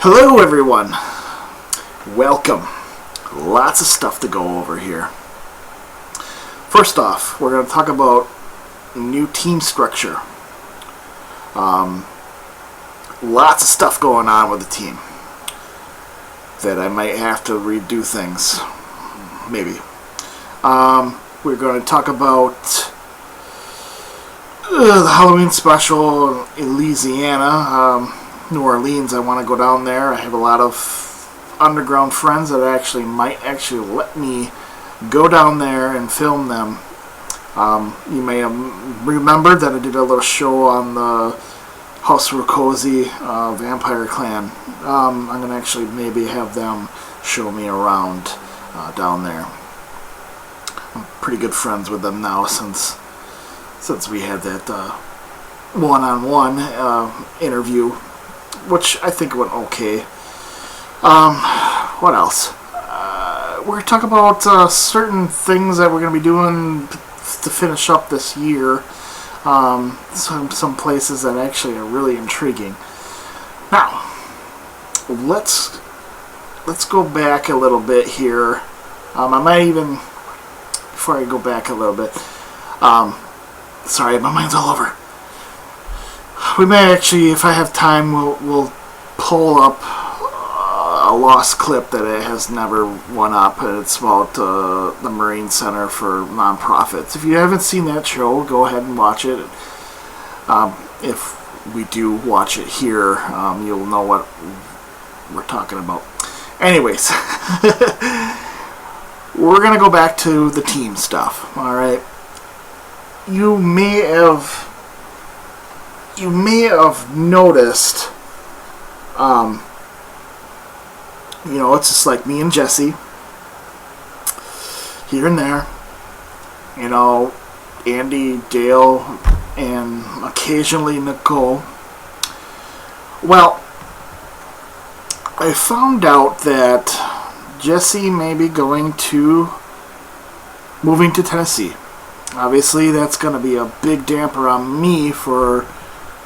Hello everyone, welcome. Lots of stuff to go over here. First off, we're going to talk about new team structure. Lots of stuff going on with the team that I might have to redo things, maybe. We're going to talk about the Halloween special in Louisiana. New Orleans, I want to go down there. I have a lot of underground friends that might let me go down there and film them. You may have remembered that I did a little show on the House Rucosi Vampire Clan. I'm going to actually maybe have them show me around down there. I'm pretty good friends with them now since we had that one-on-one interview, which I think went okay. What else? We're going to talk about certain things that we're going to be doing to finish up this year. Some places that actually are really intriguing. Now, let's go back a little bit here. I might even, before I go back a little bit, sorry, my mind's all over. We may actually, if I have time, we'll pull up a lost clip that it has never went up, and it's about the Marine Center for Nonprofits. If you haven't seen that show, go ahead and watch it. If we do watch it here, you'll know what we're talking about. Anyways, we're going to go back to the team stuff, alright? You may have noticed, it's just like me and Jesse, here and there, Andy, Dale, and occasionally Nicole. Well, I found out that Jesse may be moving to Tennessee. Obviously, that's going to be a big damper on me for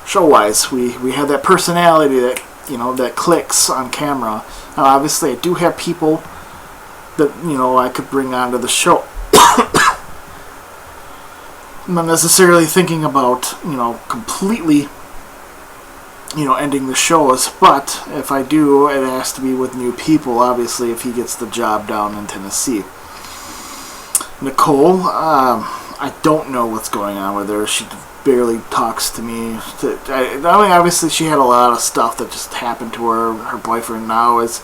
show-wise. We have that personality that clicks on camera. Now, obviously, I do have people that, I could bring onto the show. I'm not necessarily thinking about, completely, ending the shows, but if I do, it has to be with new people, obviously, if he gets the job down in Tennessee. Nicole, I don't know what's going on with her. She barely talks to me. Obviously, she had a lot of stuff that just happened to her. Her boyfriend now is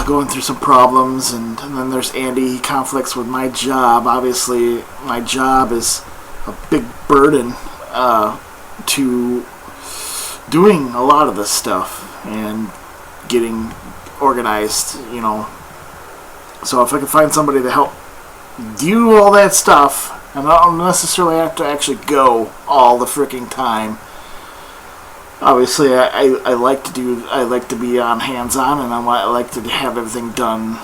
going through some problems, and then there's Andy. He conflicts with my job. Obviously, my job is a big burden to doing a lot of this stuff and getting organized, So if I can find somebody to help do all that stuff, and I don't necessarily have to actually go all the freaking time. Obviously, I like to be on hands-on, and I like to have everything done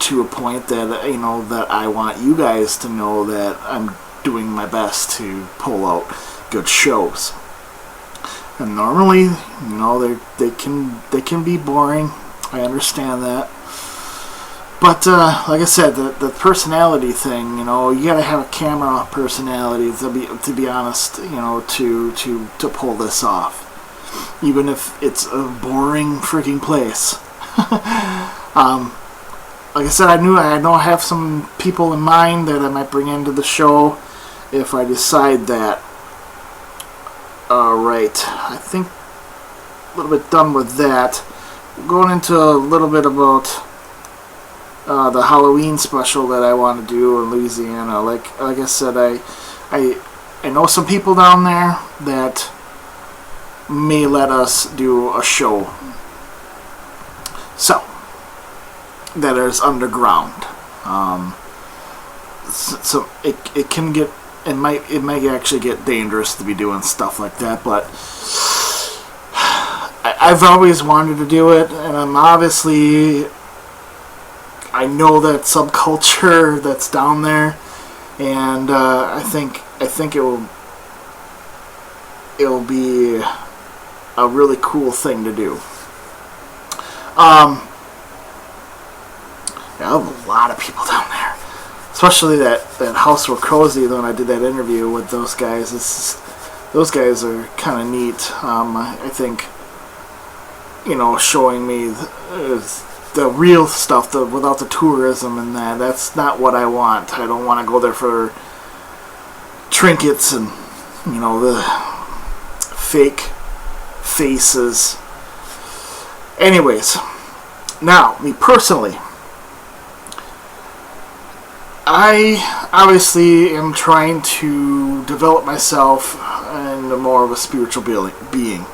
to a point that that I want you guys to know that I'm doing my best to pull out good shows. And normally, they can be boring. I understand that. But like I said, the personality thing, you gotta have a camera personality to be honest, to pull this off, even if it's a boring freaking place. Like I said, I know I have some people in mind that I might bring into the show if I decide that. Alright, I think a little bit done with that. Going into a little bit about the Halloween special that I want to do in Louisiana. Like I said, I know some people down there that may let us do a show. So that is underground. So it can get it might actually get dangerous to be doing stuff like that, but I've always wanted to do it, and I know that subculture that's down there, and I think it'll be a really cool thing to do. Yeah, a lot of people down there. Especially that house where Cozy, when I did that interview with those guys. Those guys are kind of neat. I think, showing me the real stuff, without the tourism and that. That's not what I want. I don't want to go there for trinkets and, the fake faces. Anyways, now, me personally, I obviously am trying to develop myself into more of a spiritual being.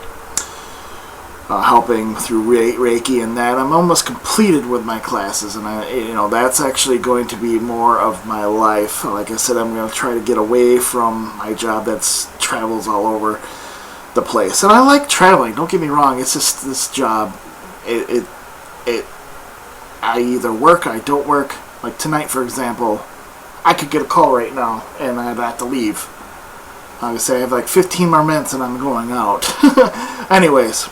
Helping through Reiki and that. I'm almost completed with my classes, and that's actually going to be more of my life. Like I said, I'm going to try to get away from my job that travels all over the place. And I like traveling, don't get me wrong. It's just this job. I either work, I don't work. Like tonight, for example, I could get a call right now, and I'd have to leave. I would say I have like 15 more minutes, and I'm going out. Anyways,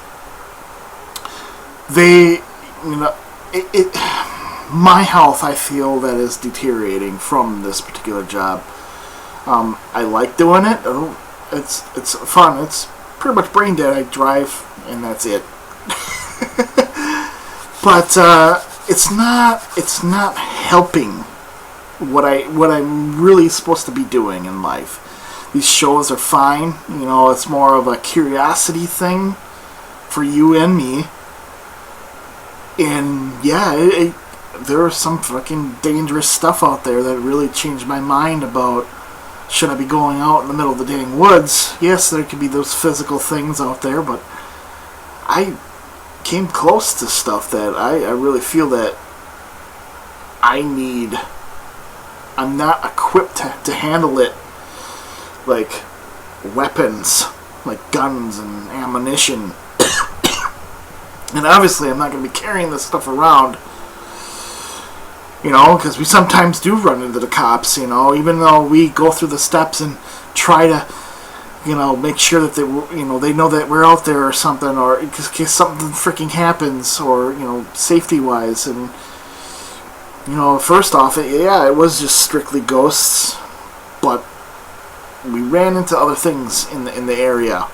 my health, I feel that is deteriorating from this particular job. I like doing it. It's fun. It's pretty much brain dead. I drive, and that's it. But it's not helping what I'm really supposed to be doing in life. These shows are fine. It's more of a curiosity thing for you and me. And yeah, there is some fucking dangerous stuff out there that really changed my mind about, should I be going out in the middle of the dang woods? Yes, there could be those physical things out there, but I came close to stuff that I really feel that I'm not equipped to handle it, like weapons, like guns and ammunition. And obviously I'm not going to be carrying this stuff around, because we sometimes do run into the cops, even though we go through the steps and try to, make sure that they know that we're out there or something, or in case something freaking happens, or, safety-wise. And, first off, it was just strictly ghosts, but we ran into other things in the area.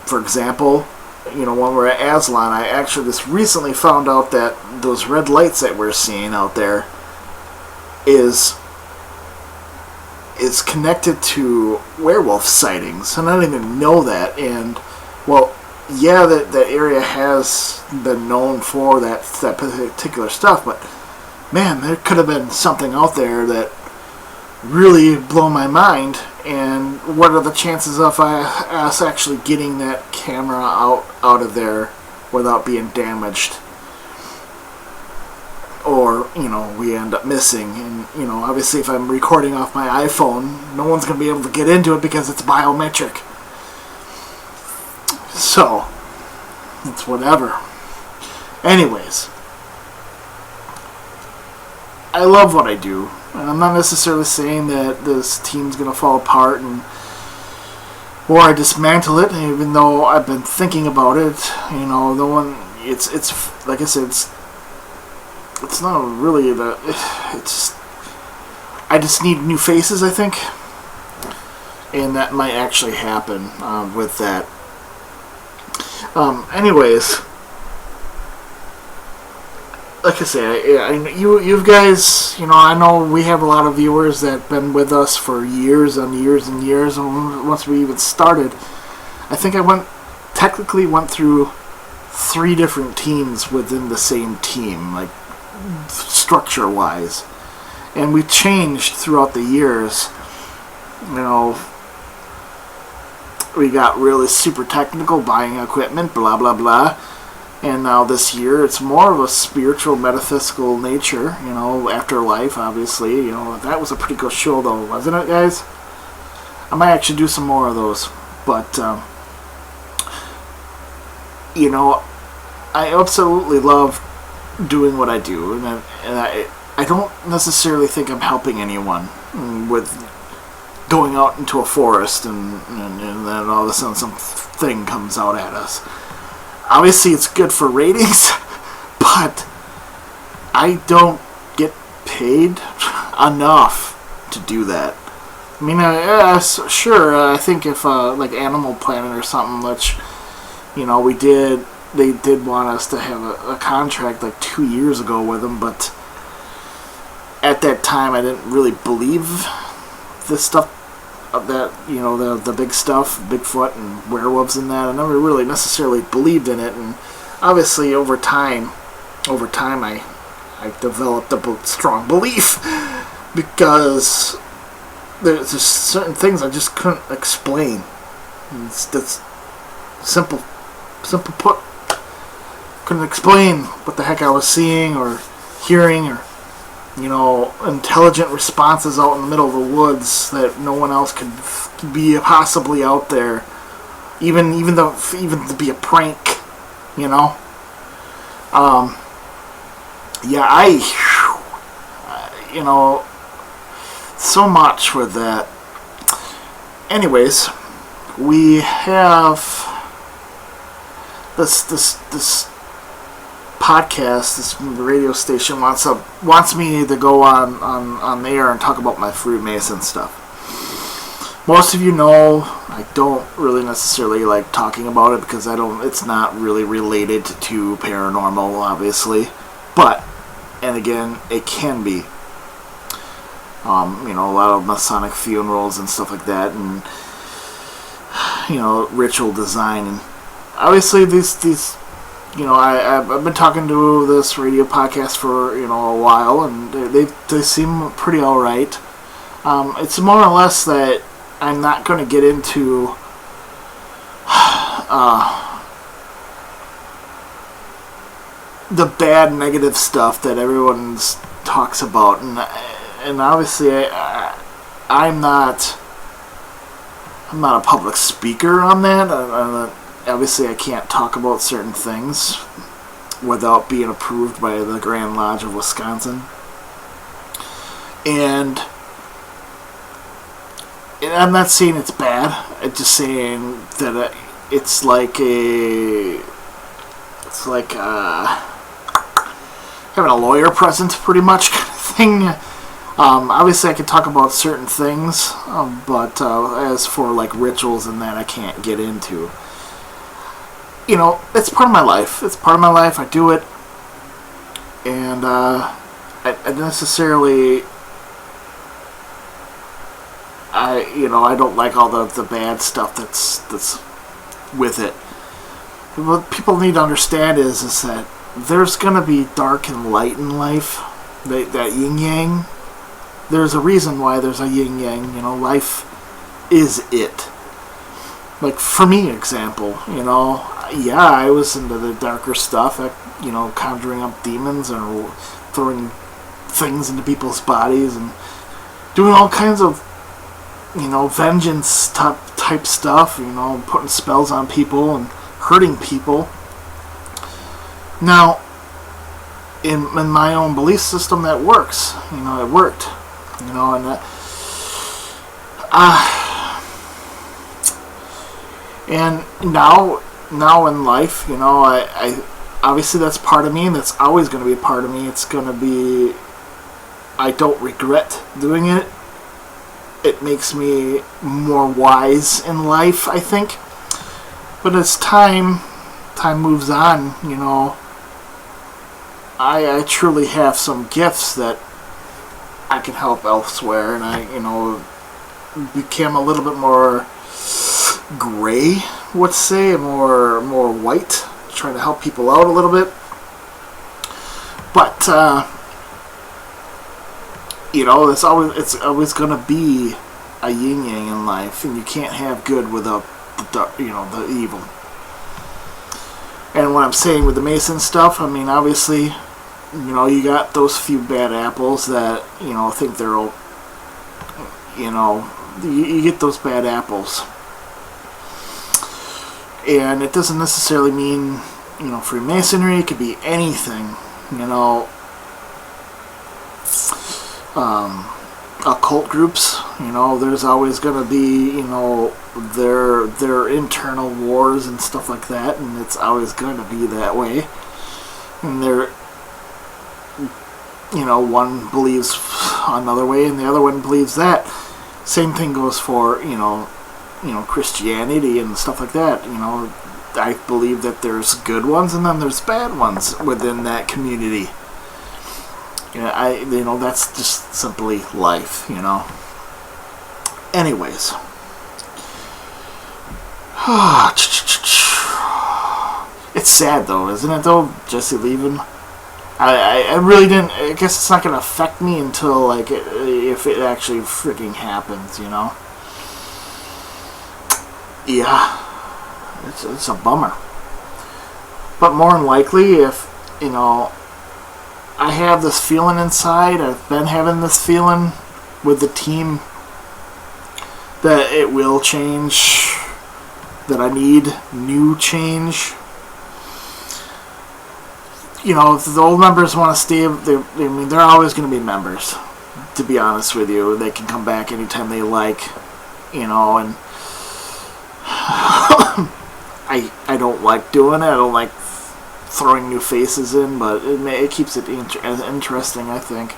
For example, when we're at Aslan, I actually just recently found out that those red lights that we're seeing out there is connected to werewolf sightings, and I didn't even know that. And well, yeah, that area has been known for that particular stuff, but man, there could have been something out there that really blew my mind. And what are the chances of us actually getting that camera out of there without being damaged? Or, we end up missing. And, obviously if I'm recording off my iPhone, no one's going to be able to get into it because it's biometric. So, it's whatever. Anyways, I love what I do. And I'm not necessarily saying that this team's going to fall apart or I dismantle it, even though I've been thinking about it. It's like I said, it's not really I just need new faces, I think. And that might actually happen with that. Anyways, like I say, you guys, I know we have a lot of viewers that have been with us for years and years and years, and once we even started, I think I technically went through 3 different teams within the same team, like structure-wise, and we changed throughout the years. We got really super technical, buying equipment, blah blah blah. And now this year, it's more of a spiritual, metaphysical nature, afterlife, obviously. That was a pretty good show, though, wasn't it, guys? I might actually do some more of those. But, I absolutely love doing what I do. And I don't necessarily think I'm helping anyone with going out into a forest and then all of a sudden something comes out at us. Obviously, it's good for ratings, but I don't get paid enough to do that. I mean, sure, I think if, like Animal Planet or something, which, they did want us to have a contract like 2 years ago with them, but at that time I didn't really believe this stuff, of that, the big stuff, Bigfoot and werewolves and that. I never really necessarily believed in it, and obviously over time I developed a strong belief because there's just certain things I just couldn't explain. That's simple put. Couldn't explain what the heck I was seeing or hearing, or intelligent responses out in the middle of the woods that no one else could be possibly out there, even to be a prank, so much for that. Anyways, we have this podcast, this radio station wants me to go on the air and talk about my Freemason stuff. Most of you know I don't really necessarily like talking about it because it's not really related to paranormal, obviously, but, and again, it can be. A lot of Masonic funerals and stuff like that, and ritual design, and obviously these I've been talking to this radio podcast for a while, and they seem pretty all right. It's more or less that I'm not going to get into the bad, negative stuff that everyone talks about, and obviously I'm not a public speaker on that. Obviously, I can't talk about certain things without being approved by the Grand Lodge of Wisconsin. And I'm not saying it's bad. I'm just saying that it's like having a lawyer present, pretty much, kind of thing. Obviously, I can talk about certain things, but as for like rituals and that, I can't get into. It's part of my life. It's part of my life. I do it, and I necessarily, I don't like all the bad stuff that's with it. What people need to understand is that there's gonna be dark and light in life. That yin yang. There's a reason why there's a yin yang. Life is it. Like for me, example, I was into the darker stuff, conjuring up demons and throwing things into people's bodies and doing all kinds of, vengeance type stuff, putting spells on people and hurting people. Now, in my own belief system, that works. It worked. And now in life, I obviously that's part of me, and that's always going to be a part of me. It's going to be, I don't regret doing it. It makes me more wise in life, I think. But as time moves on, I truly have some gifts that I can help elsewhere, and I, became a little bit more gray, let's say, more white, trying to help people out a little bit. But it's always gonna be a yin yang in life, and you can't have good without the evil. And what I'm saying with the Mason stuff, I mean, obviously, you got those few bad apples that think they're, you get those bad apples. And it doesn't necessarily mean, Freemasonry. It could be anything, occult groups. There's always going to be, their internal wars and stuff like that, and it's always going to be that way. And one believes another way, and the other one believes that. Same thing goes for, Christianity and stuff like that. I believe that there's good ones and then there's bad ones within that community. That's just simply life, Anyways. It's sad though, isn't it though, Jesse leaving? I really didn't, I guess it's not going to affect me until, if it actually freaking happens, Yeah. It's a bummer. But more than likely, if, I have this feeling inside, I've been having this feeling with the team that it will change, that I need new change. If the old members want to stay, they're always going to be members, to be honest with you. They can come back anytime they like, and I don't like doing it. I don't like throwing new faces in, but it keeps it interesting, I think.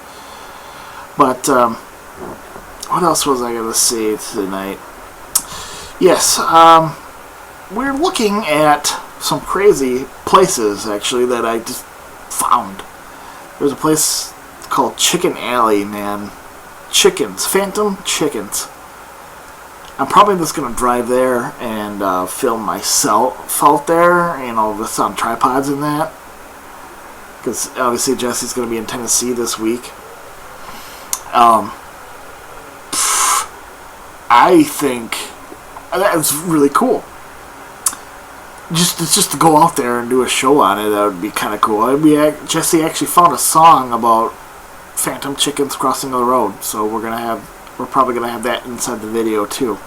But what else was I going to say tonight? Yes, we're looking at some crazy places, actually, that I just found. There's a place called Chicken Alley, man. Phantom Chickens. I'm probably just going to drive there and film myself out there, with on tripods and that. Because obviously Jesse's going to be in Tennessee this week. I think that's really cool. Just to go out there and do a show on it, that would be kind of cool. Jesse actually found a song about phantom chickens crossing the road, so we're probably gonna have that inside the video too.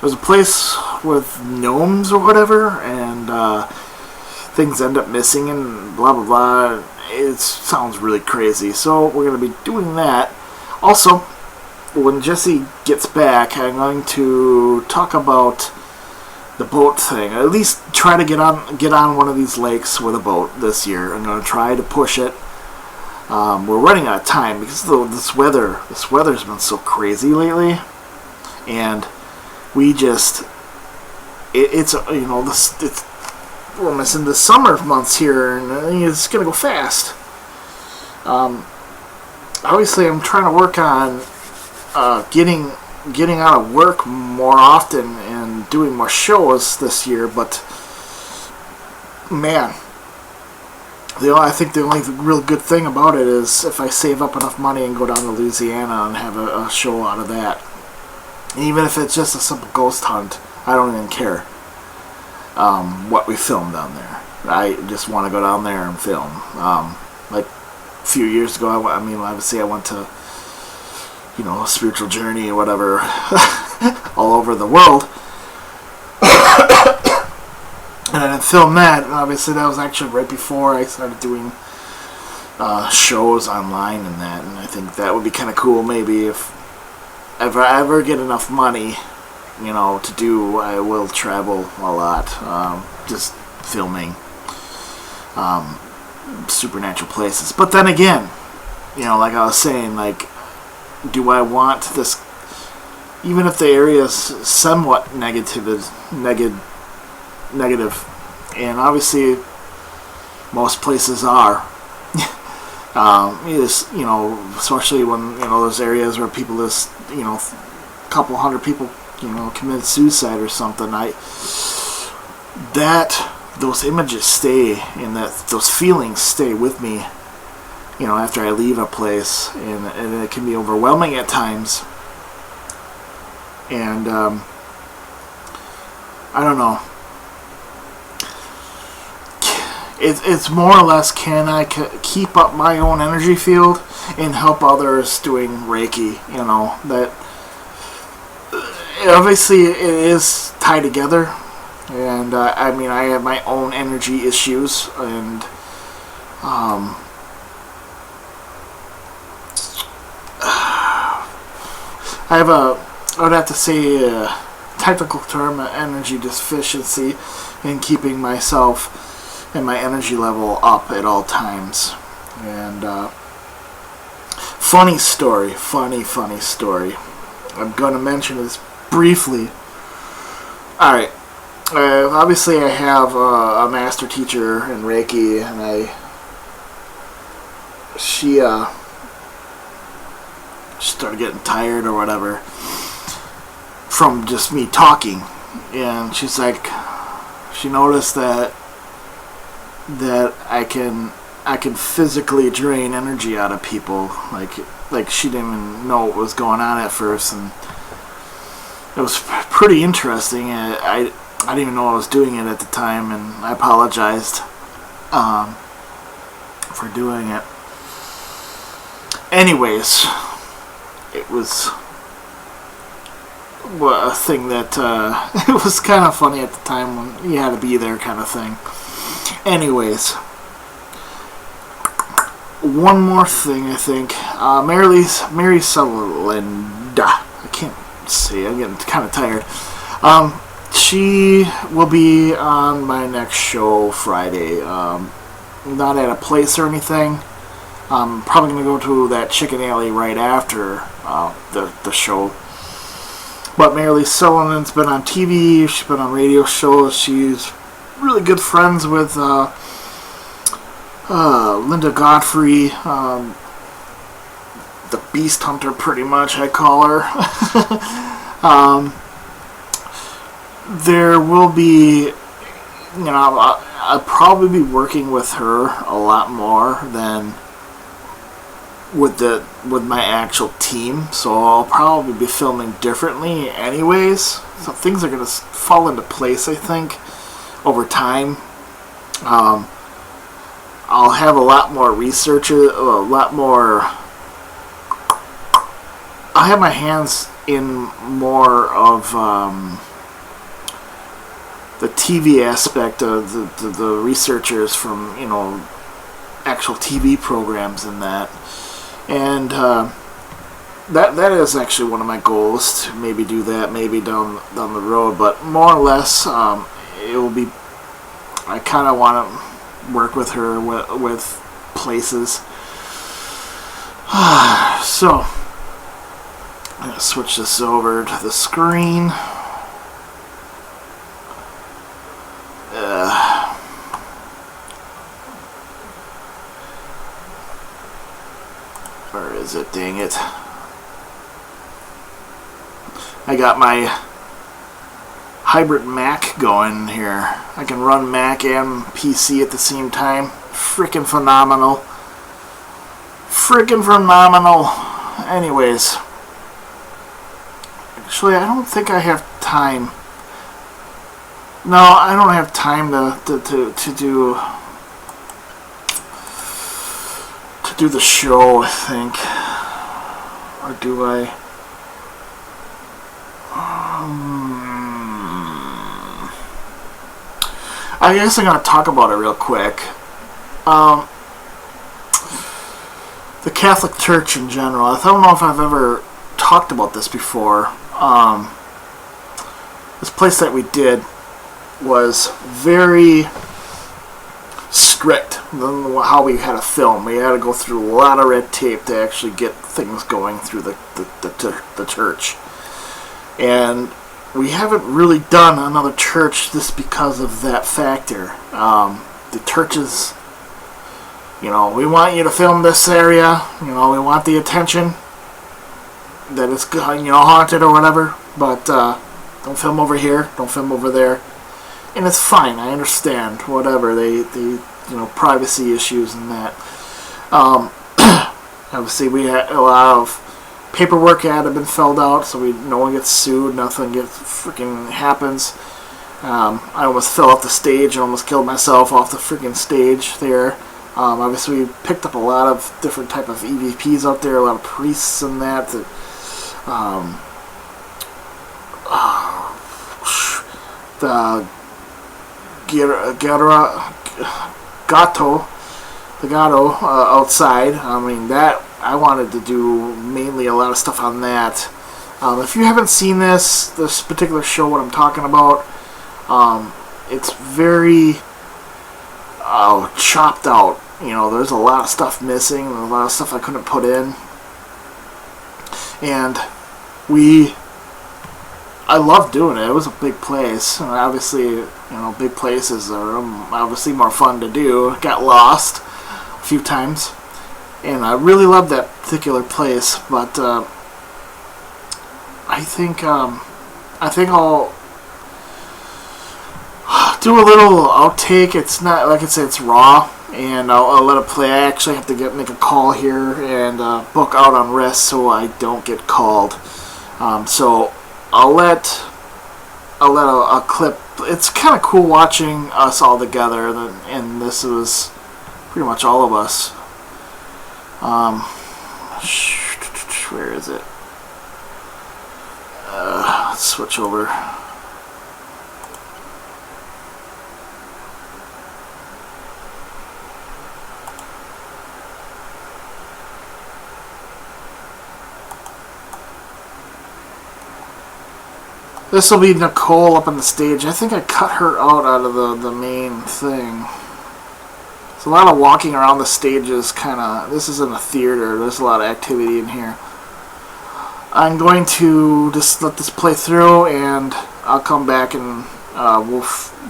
There's a place with gnomes or whatever, and things end up missing and blah blah blah. It sounds really crazy, so we're gonna be doing that. Also, when Jesse gets back, I'm going to talk about the boat thing. At least try to get on one of these lakes with a boat this year. I'm going to try to push it. We're running out of time because this weather's been so crazy lately, and we just it's we're missing the summer months here, and it's going to go fast. Obviously, I'm trying to work on getting out of work more often and doing more shows this year, but man, I think the only real good thing about it is if I save up enough money and go down to Louisiana and have a show out of that. And even if it's just a simple ghost hunt, I don't even care what we film down there. I just want to go down there and film. Like a few years ago, obviously I went to a spiritual journey or whatever all over the world. And I filmed that, and obviously that was actually right before I started doing shows online and that, and I think that would be kind of cool maybe if I ever get enough money, to do. I will travel a lot, just filming supernatural places. But then again, like I was saying, do I want this, even if the area is somewhat negative, and obviously most places are, especially when, those areas where people just, a couple hundred people, commit suicide or something, those images stay, and those feelings stay with me, after I leave a place, and it can be overwhelming at times. And I don't know. It's more or less, can I keep up my own energy field and help others doing Reiki? That obviously it is tied together, and I have my own energy issues, and I would have to say a technical term, energy deficiency, in keeping myself and my energy level up at all times. And funny story. I'm going to mention this briefly. Alright. Obviously, I have a master teacher in Reiki, and she started getting tired or whatever from just me talking, and she's like, she noticed that I can physically drain energy out of people, like she didn't even know what was going on at first, and it was pretty interesting. I didn't even know I was doing it at the time, and I apologized for doing it. Anyways, it was a thing that it was kind of funny at the time when you had to be there, kind of thing. Anyways, one more thing, I think. Mary Sutherland. I can't say. I'm getting kind of tired. She will be on my next show Friday. Not at a place or anything. I'm probably going to go to that Chicken Alley right after the show. But Mary Sullivan's been on TV. She's been on radio shows. She's really good friends with Linda Godfrey, the Beast Hunter, pretty much, I call her. There will be, I'll probably be working with her a lot more than with my actual team, so I'll probably be filming differently anyways. So things are going to fall into place, I think, over time. I'll have a lot more researchers, I'll have my hands in more of the TV aspect of the researchers from, actual TV programs and that. And that is actually one of my goals, to maybe do that, maybe down the road. But more or less, it will be, I kind of want to work with her with places. So, I'm going to switch this over to the screen. Where is it? Dang it. I got my hybrid Mac going here. I can run Mac and PC at the same time. Freaking phenomenal. Anyways. Actually, I don't think I have time. No, I don't have time to do the show, I think. Or do I? I guess I'm going to talk about it real quick. The Catholic Church in general. I don't know if I've ever talked about this before. This place that we did was very strict on how we had to film. We had to go through a lot of red tape to actually get things going through the church. And we haven't really done another church just because of that factor. The churches, we want you to film this area. We want the attention that it's haunted or whatever. But don't film over here. Don't film over there. And it's fine. I understand. Whatever. They privacy issues and that. Obviously, we had a lot of paperwork had been filled out, so no one gets sued. Nothing freaking happens. I almost fell off the stage and almost killed myself off the freaking stage there. Obviously, we picked up a lot of different type of EVPs out there, a lot of priests and that. The Gato outside. I mean, that I wanted to do mainly a lot of stuff on that. If you haven't seen this particular show, what I'm talking about, it's very chopped out. There's a lot of stuff missing, and a lot of stuff I couldn't put in. And I loved doing it. It was a big place, and obviously, big places are obviously more fun to do. Got lost a few times, and I really loved that particular place. But I think I'll do a little outtake. It's not, like I said, it's raw, and I'll let it play. I actually have to make a call here and book out on risk so I don't get called. So I'll let a clip. It's kind of cool watching us all together, and this was pretty much all of us. Where is it? Let's switch over. This will be Nicole up on the stage. I think I cut her out of the main thing. It's a lot of walking around the stages, kind of. This isn't a theater. There's a lot of activity in here. I'm going to just let this play through, and I'll come back and we'll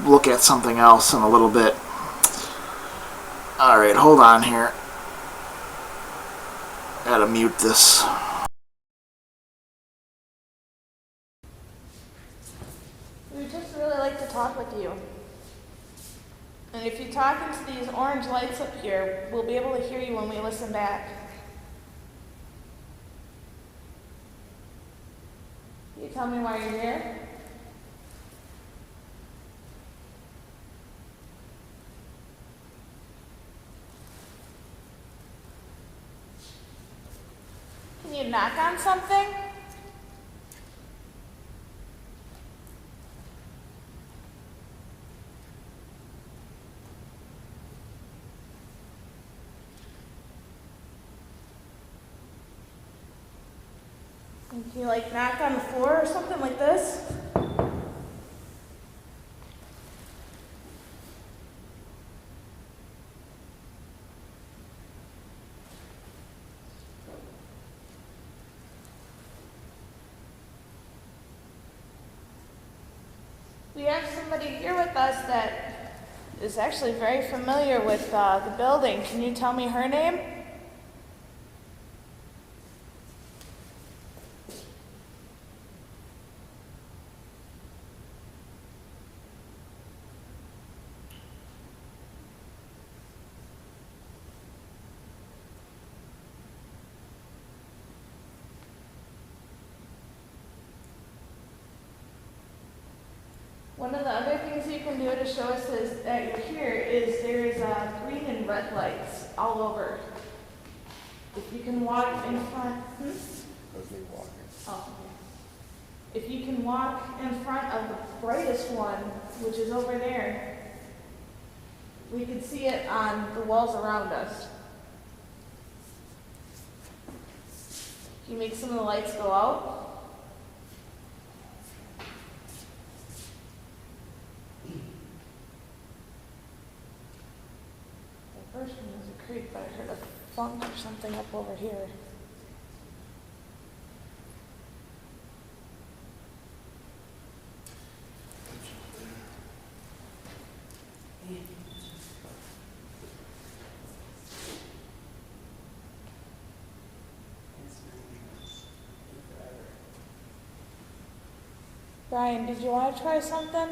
look at something else in a little bit. Alright, hold on here. Gotta mute this. We just really like to talk with you. And if you talk into these orange lights up here, we'll be able to hear you when we listen back. Can you tell me why you're here? Can you knock on something? Can you knock on the floor or something like this? We have somebody here with us that is actually very familiar with the building. Can you tell me her name? One of the other things you can do to show us that you're here is there's green and red lights all over. If you can walk in front, Oh, okay. If you can walk in front of the brightest one, which is over there, we can see it on the walls around us. Can you make some of the lights go out? The first one was a creak, but I heard a funk or something up over here. Brian, did you want to try something? I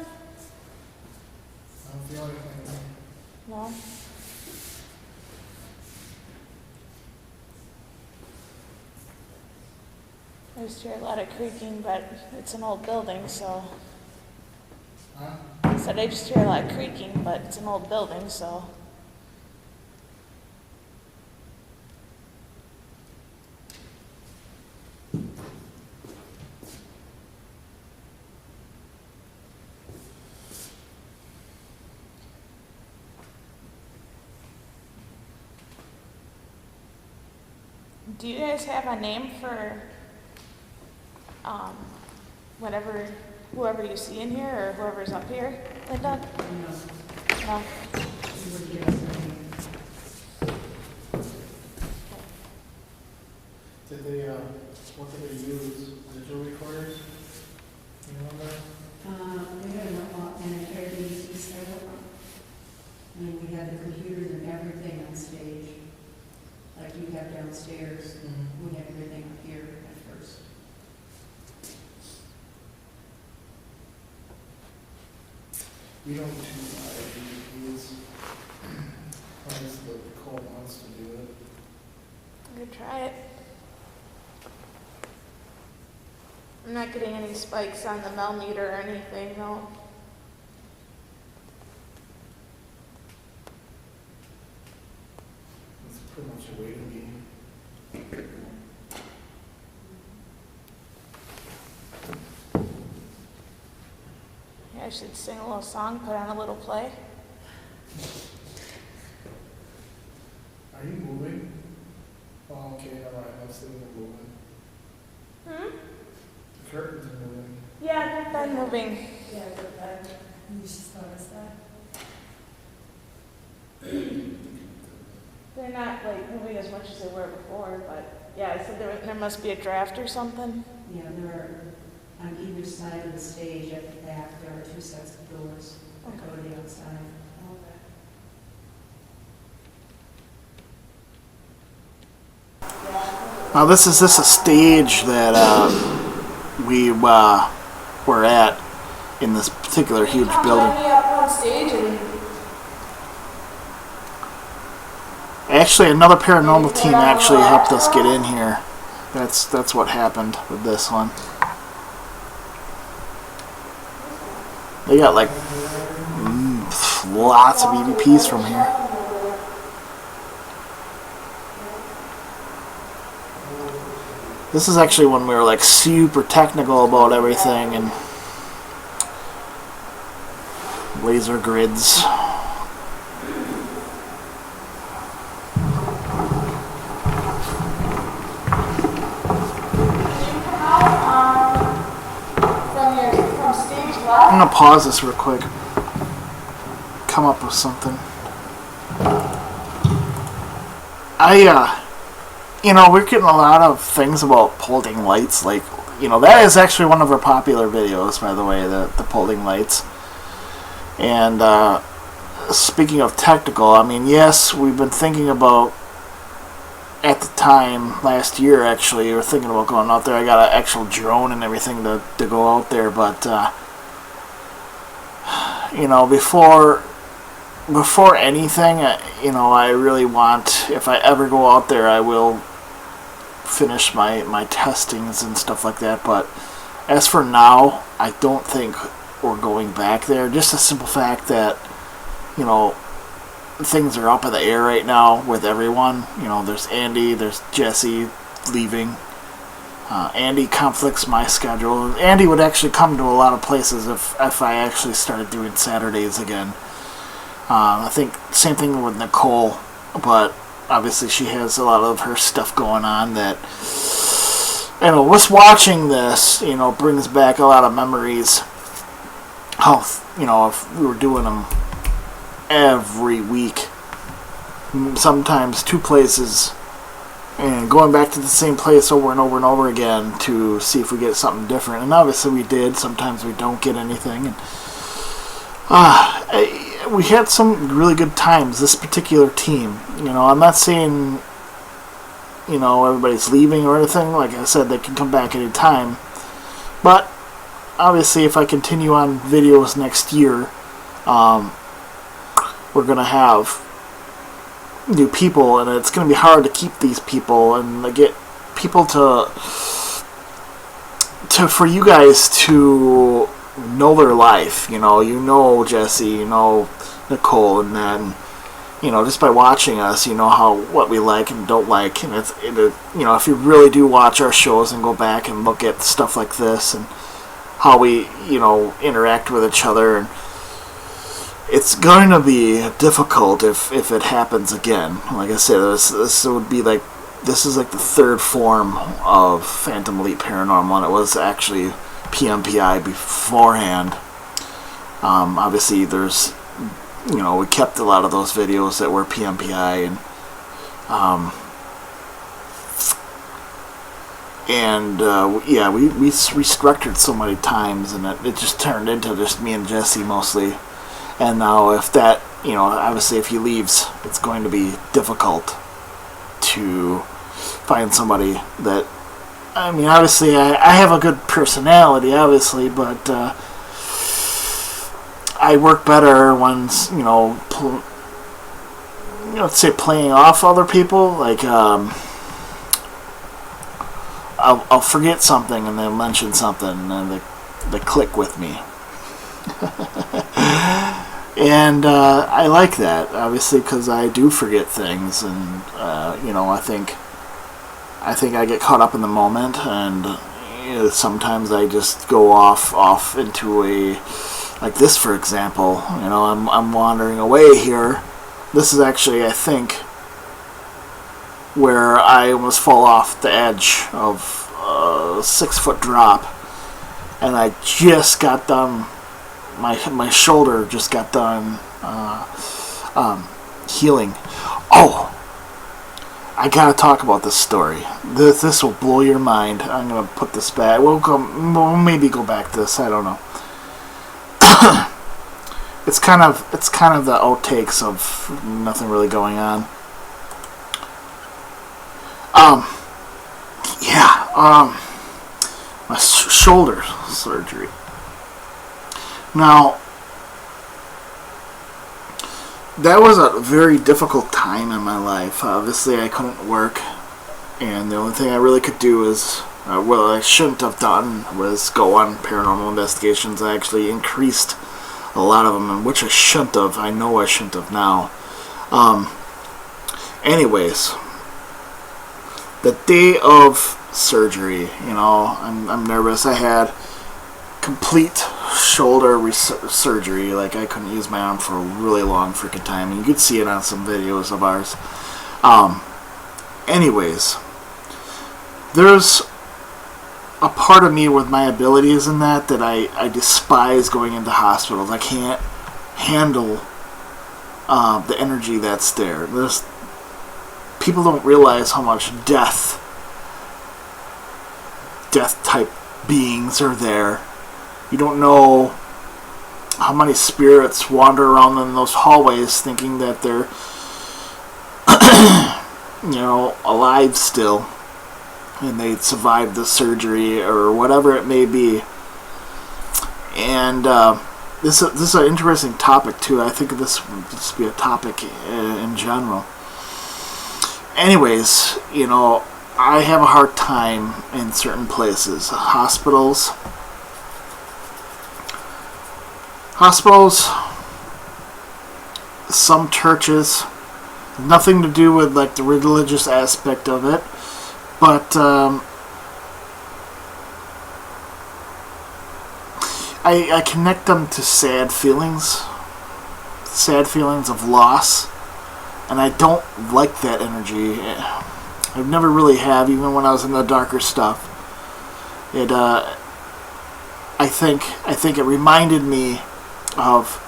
don't feel anything. No? I just hear a lot of creaking, but it's an old building, so. Huh? I said I just hear a lot of creaking, but it's an old building, so. Do you guys have a name for um, whatever, whoever you see in here or whoever's up here, Linda? No. Did they, what did they use? Digital recorders? You remember? We had an Airbnb setup. I mean, we had the computers and everything on stage, like you have downstairs. Mm-hmm. We had everything up here at first. We don't do IDPs. Unless the Nicole wants to do it. You could try it. I'm not getting any spikes on the millimeter or anything, though. It's pretty much a waiting game. Yeah, I should sing a little song, put on a little play. Are you moving? Oh, okay, never mind. I was thinking of moving. The curtains are moving. Yeah, they've been moving. Yeah, but that, you just noticed that. They're not like moving as much as they were before, but yeah, I said there must be a draft or something. Yeah, there are, on either side of the stage at the back, there are 2 sets of doors that go to the outside. Now this is a stage that we were at in this particular huge building. Up on stage and Actually, another paranormal team actually helped us get in here. That's what happened with this one. They got like lots of EVPs from here. This is actually when we were like super technical about everything and laser grids. I'm gonna pause this real quick. Come up with something. We're getting a lot of things about Polding lights. Like, that is actually one of our popular videos, by the way, the Polding lights. And speaking of technical, I mean, yes, we've been thinking about, at the time, last year actually, we were thinking about going out there. I got an actual drone and everything to go out there, but before anything, I really want, if I ever go out there, I will finish my testings and stuff like that. But as for now, I don't think we're going back there. Just the simple fact that, things are up in the air right now with everyone. There's Andy, there's Jesse leaving. Andy conflicts my schedule. Andy would actually come to a lot of places if I actually started doing Saturdays again. I think same thing with Nicole, but obviously she has a lot of her stuff going on that, just watching this, brings back a lot of memories. How, if we were doing them every week, sometimes 2 places, and going back to the same place over and over and over again to see if we get something different. And obviously we did. Sometimes we don't get anything. And we had some really good times, this particular team. I'm not saying, everybody's leaving or anything. Like I said, they can come back any time. But obviously if I continue on videos next year, we're going to have new people, and it's going to be hard to keep these people and to get people to for you guys to know their life. Jesse, Nicole, and then just by watching us, what we like and don't like. And if you really do watch our shows and go back and look at stuff like this and how we interact with each other, and it's going to be difficult if it happens again. Like I said, this would be like this is like the third form of Phantom Elite Paranormal, and it was actually PMPI beforehand. Obviously, there's, we kept a lot of those videos that were PMPI, we restructured so many times, and it just turned into just me and Jesse mostly. And now, if that, obviously, if he leaves, it's going to be difficult to find somebody that. I mean, obviously, I have a good personality, obviously, but I work better when, let's say playing off other people. Like, I'll forget something and they'll mention something and they click with me. And I like that, obviously, because I do forget things, and I think I get caught up in the moment, and sometimes I just go off into a, like this, for example. I'm wandering away here. This is actually, I think, where I almost fall off the edge of a 6-foot drop, and I just got done. My shoulder just got done healing. Oh, I gotta talk about this story. This will blow your mind. I'm gonna put this back. We'll maybe go back to this. I don't know. It's kind of the outtakes of nothing really going on. My shoulder surgery. Now, that was a very difficult time in my life. Obviously, I couldn't work, and the only thing I really could do is, what I shouldn't have done was go on paranormal investigations. I actually increased a lot of them, and which I shouldn't have. I know I shouldn't have now. Anyways, the day of surgery, I'm nervous. I had complete shoulder surgery. Like, I couldn't use my arm for a really long freaking time, and you could see it on some videos of ours. Anyways, there's a part of me with my abilities in that I despise going into hospitals. I can't handle the energy that's there. People don't realize how much death type beings are there. You don't know how many spirits wander around in those hallways thinking that they're alive still, and they survived the surgery or whatever it may be. And this is an interesting topic too. I think this would just be a topic in general. Anyways, I have a hard time in certain places. Hospitals, some churches. Nothing to do with like the religious aspect of it, but I connect them to sad feelings of loss, and I don't like that energy. I've never really have, even when I was in the darker stuff. I think it reminded me of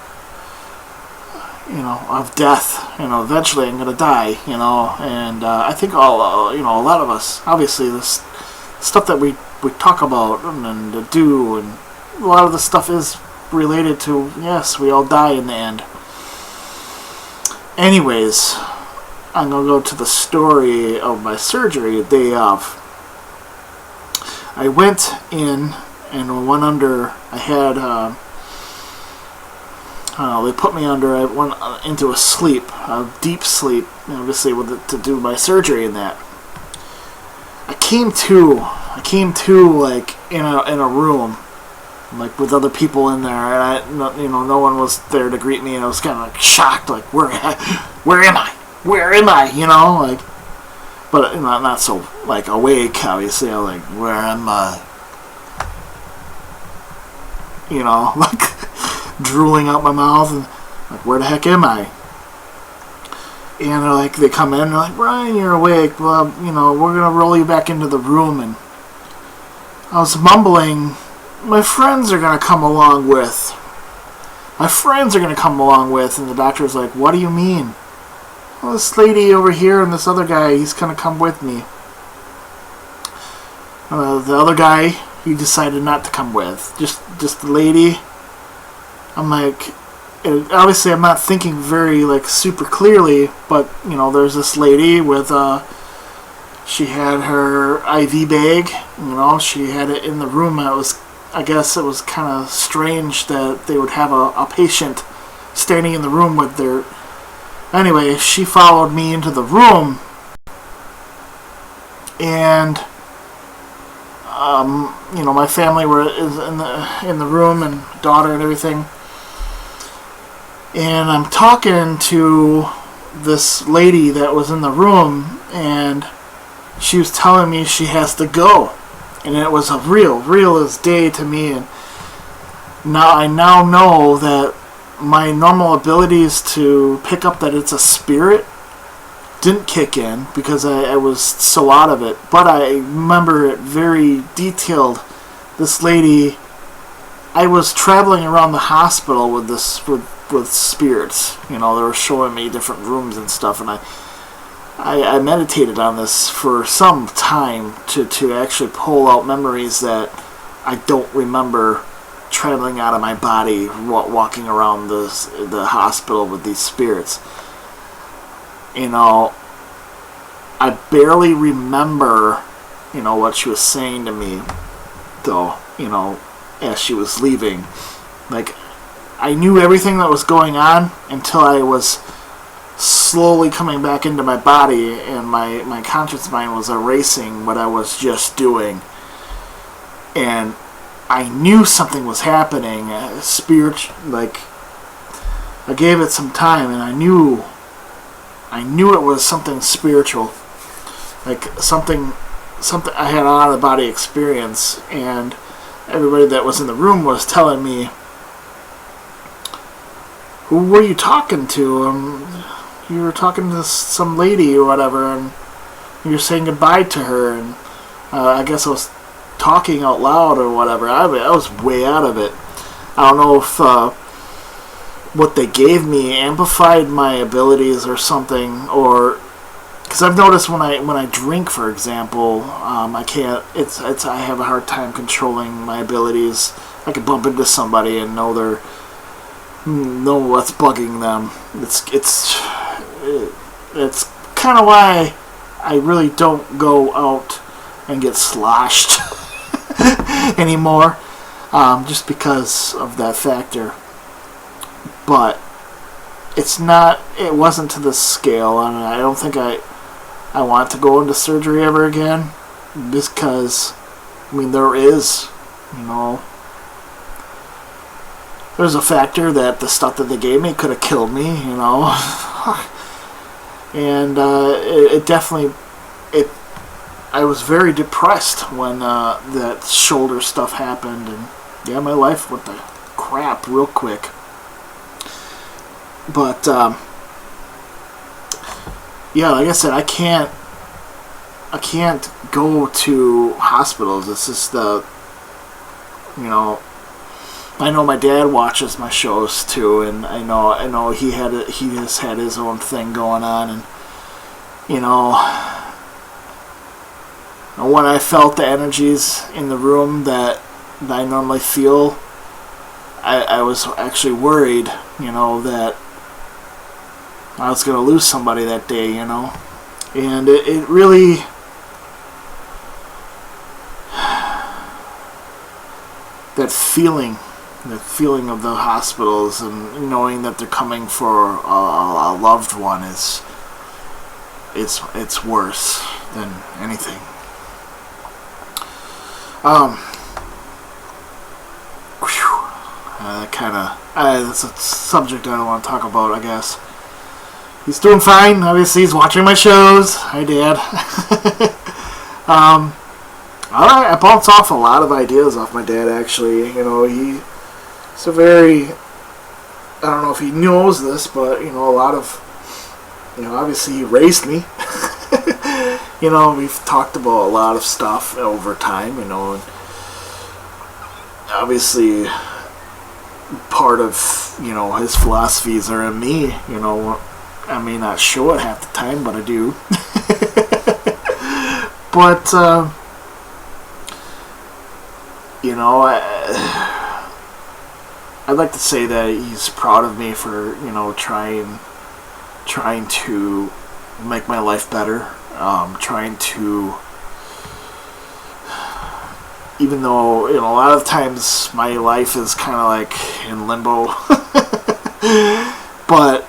death. Eventually I'm gonna die. And I think a lot of us, obviously, this stuff that we talk about and do, and a lot of the stuff is related to, yes, we all die in the end. Anyways, I'm gonna go to the story of my surgery the day of. I went in and went under. I had they put me under. I went into a deep sleep, obviously, to do my surgery and that. I came to like in a room, like with other people in there, and no one was there to greet me, and I was kind of like shocked, like where am I? Like, but not so like awake. Obviously, I was like, where am I? Like drooling out my mouth, and like, where the heck am I? And they're like, they come in, and they're like, Brian, you're awake. Well, you know, we're gonna roll you back into the room. And I was mumbling, my friends are gonna come along with. My friends are gonna come along with. And the doctor's like, what do you mean? Well, this lady over here and this other guy, he's gonna come with me. The other guy, he decided not to come with. Just the lady. I'm like, obviously I'm not thinking very like super clearly, but you know, there's this lady with she had her IV bag, you know, she had it in the room. I guess it was kind of strange that they would have a patient standing in the room with their. Anyway, she followed me into the room, and you know, my family is in the room, and daughter and everything. And I'm talking to this lady that was in the room, and she was telling me she has to go. And it was a real as day to me. And I now know that my normal abilities to pick up that it's a spirit didn't kick in because I was so out of it. But I remember it very detailed. This lady, I was traveling around the hospital with with spirits. You know, they were showing me different rooms and stuff, and I meditated on this for some time to actually pull out memories that I don't remember traveling out of my body, walking around the hospital with these spirits. You know, I barely remember, you know, what she was saying to me, though, you know, as she was leaving. Like, I knew everything that was going on until I was slowly coming back into my body, and my conscious mind was erasing what I was just doing. And I knew something was happening. Spirit, like, I gave it some time, and I knew it was something spiritual, like something I had an out of body experience, and everybody that was in the room was telling me, "Who were you talking to? You were talking to some lady or whatever, and you were saying goodbye to her." And I guess I was talking out loud or whatever. I was way out of it. I don't know if what they gave me amplified my abilities or something, or because I've noticed when I drink, for example, I can't. I have a hard time controlling my abilities. I can bump into somebody and know what's bugging them. It's kind of why I really don't go out and get sloshed anymore, just because of that factor. But it wasn't to this scale, and I don't think I want to go into surgery ever again, because, I mean, there's a factor that the stuff that they gave me could have killed me, you know. And it definitely, I was very depressed when that shoulder stuff happened, and yeah, my life went to crap real quick. But yeah, like I said, I can't go to hospitals. It's just I know my dad watches my shows too, and I know he just had his own thing going on, and you know, when I felt the energies in the room that I normally feel, I was actually worried, you know, that I was going to lose somebody that day, you know, and it really, that feeling of the hospitals and knowing that they're coming for a loved one it's worse than anything. That's a subject I don't want to talk about, I guess. He's doing fine. Obviously, he's watching my shows. Hi, Dad. Alright, I bounce off a lot of ideas off my dad, actually. You know, he's a very, I don't know if he knows this, but, you know, a lot of obviously he raised me. We've talked about a lot of stuff over time, and obviously part of, his philosophies are in me. I may not show it half the time, but I do. But, I'd like to say that he's proud of me for, trying to make my life better. Trying to, even though, a lot of times my life is kind of like in limbo. But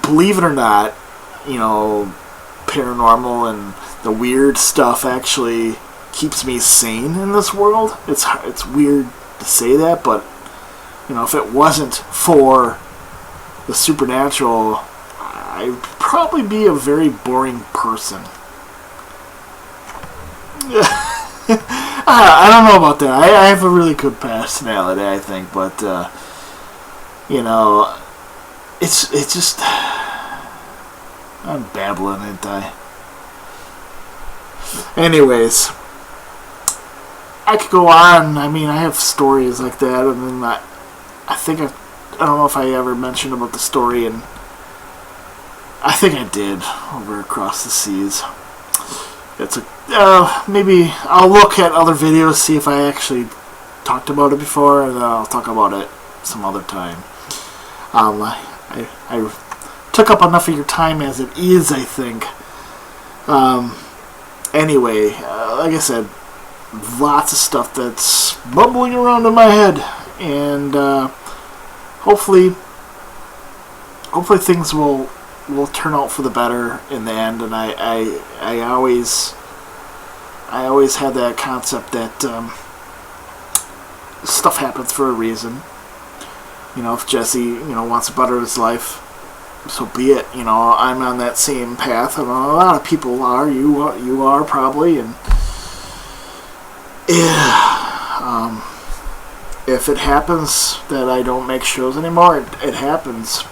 believe it or not, paranormal and the weird stuff actually keeps me sane in this world. It's weird to say that, but if it wasn't for the supernatural, I'd probably be a very boring person. I don't know about that. I have a really good personality, I think, but it's just, I'm babbling, ain't I? Anyways, I could go on. I have stories like that, and then I don't know if I ever mentioned about the story, and I think I did, over across the seas. It's maybe I'll look at other videos, see if I actually talked about it before, and then I'll talk about it some other time. I took up enough of your time as it is, I think. Anyway, like I said, lots of stuff that's bubbling around in my head, and hopefully things will turn out for the better in the end. And I always had that concept that stuff happens for a reason. If Jesse wants to better his life, so be it. I'm on that same path, and a lot of people are. You are probably, and yeah. If it happens that I don't make shows anymore, it happens.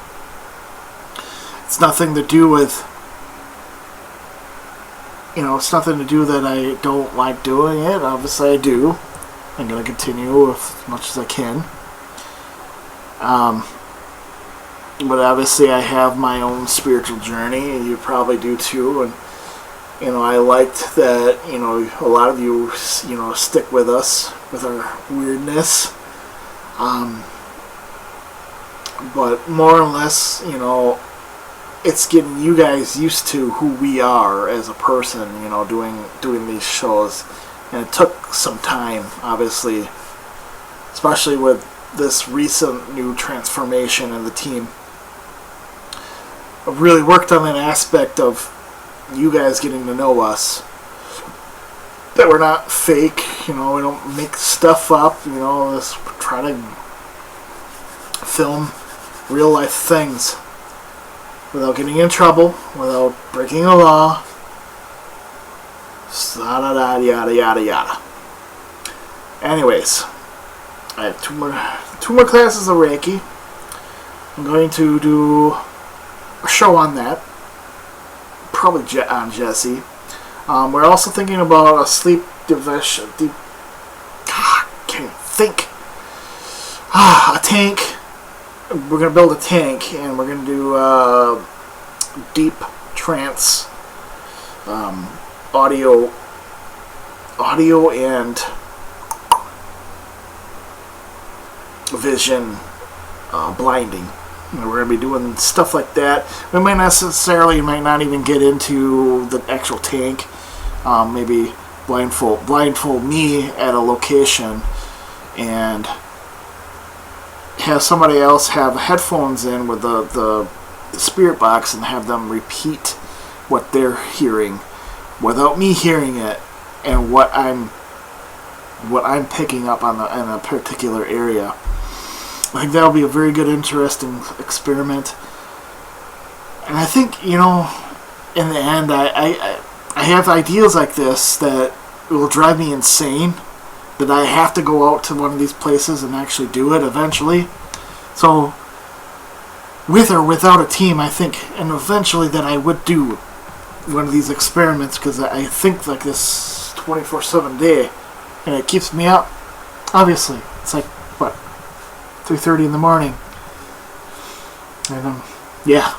It's nothing to do with, it's nothing to do that I don't like doing it. Obviously I do. I'm going to continue as much as I can. But obviously I have my own spiritual journey, and you probably do too. And, I liked that, a lot of you, stick with us, with our weirdness. But more or less, it's getting you guys used to who we are as a person, doing these shows. And it took some time, obviously, especially with this recent new transformation in the team. I've really worked on that aspect of you guys getting to know us. That we're not fake, we don't make stuff up, let's try to film real life things without getting in trouble, without breaking a law, yada yada yada yada. Anyways, I have two more classes of Reiki. I'm going to do a show on that, probably on Jesse. We're also thinking about a sleep division. Can't think. A tank. We're going to build a tank, and we're going to do deep trance audio and vision blinding. And we're going to be doing stuff like that. We might not even get into the actual tank. Maybe blindfold me at a location and have somebody else have headphones in with the spirit box and have them repeat what they're hearing without me hearing it, and what I'm picking up on in a particular area. I think that'll be a very good, interesting experiment. And I think, in the end, I have ideas like this that will drive me insane, that I have to go out to one of these places and actually do it eventually. So with or without a team, I think, and eventually that I would do one of these experiments, because I think like this 24/7 day, and it keeps me up. Obviously, it's like what, 3:30 in the morning, and yeah,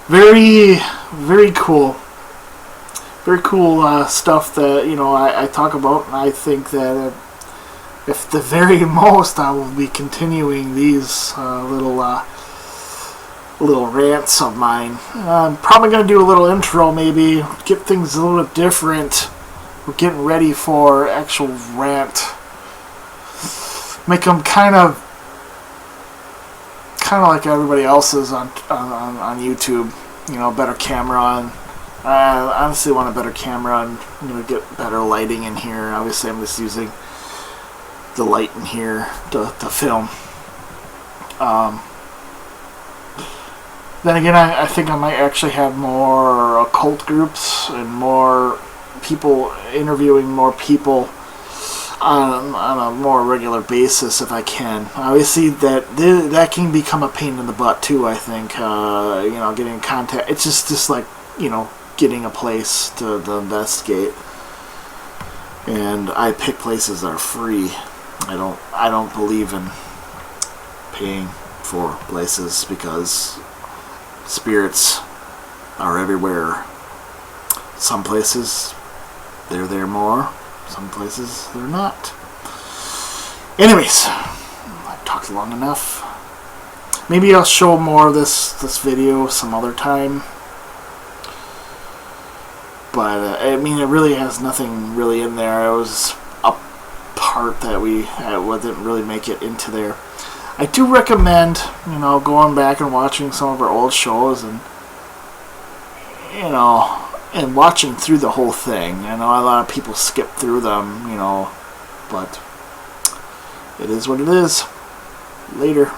very, very cool. Very cool stuff that I talk about, and I think that if the very most I will be continuing these little rants of mine. I'm probably going to do a little intro, maybe get things a little bit different. We're getting ready for actual rant. Make them kind of like everybody else's on YouTube. Better camera on. I honestly want a better camera and get better lighting in here. Obviously, I'm just using the light in here to film. Then again, I think I might actually have more occult groups and more people, interviewing more people on a more regular basis if I can. Obviously, that can become a pain in the butt too, I think. Getting in contact. It's just like, getting a place to investigate. And I pick places that are free. I don't believe in paying for places, because spirits are everywhere. Some places they're there more, some places they're not. Anyways, I've talked long enough. Maybe I'll show more of this video some other time. But it really has nothing really in there. It was a part that didn't really make it into there. I do recommend, going back and watching some of our old shows and watching through the whole thing. I know a lot of people skip through them, but it is what it is. Later.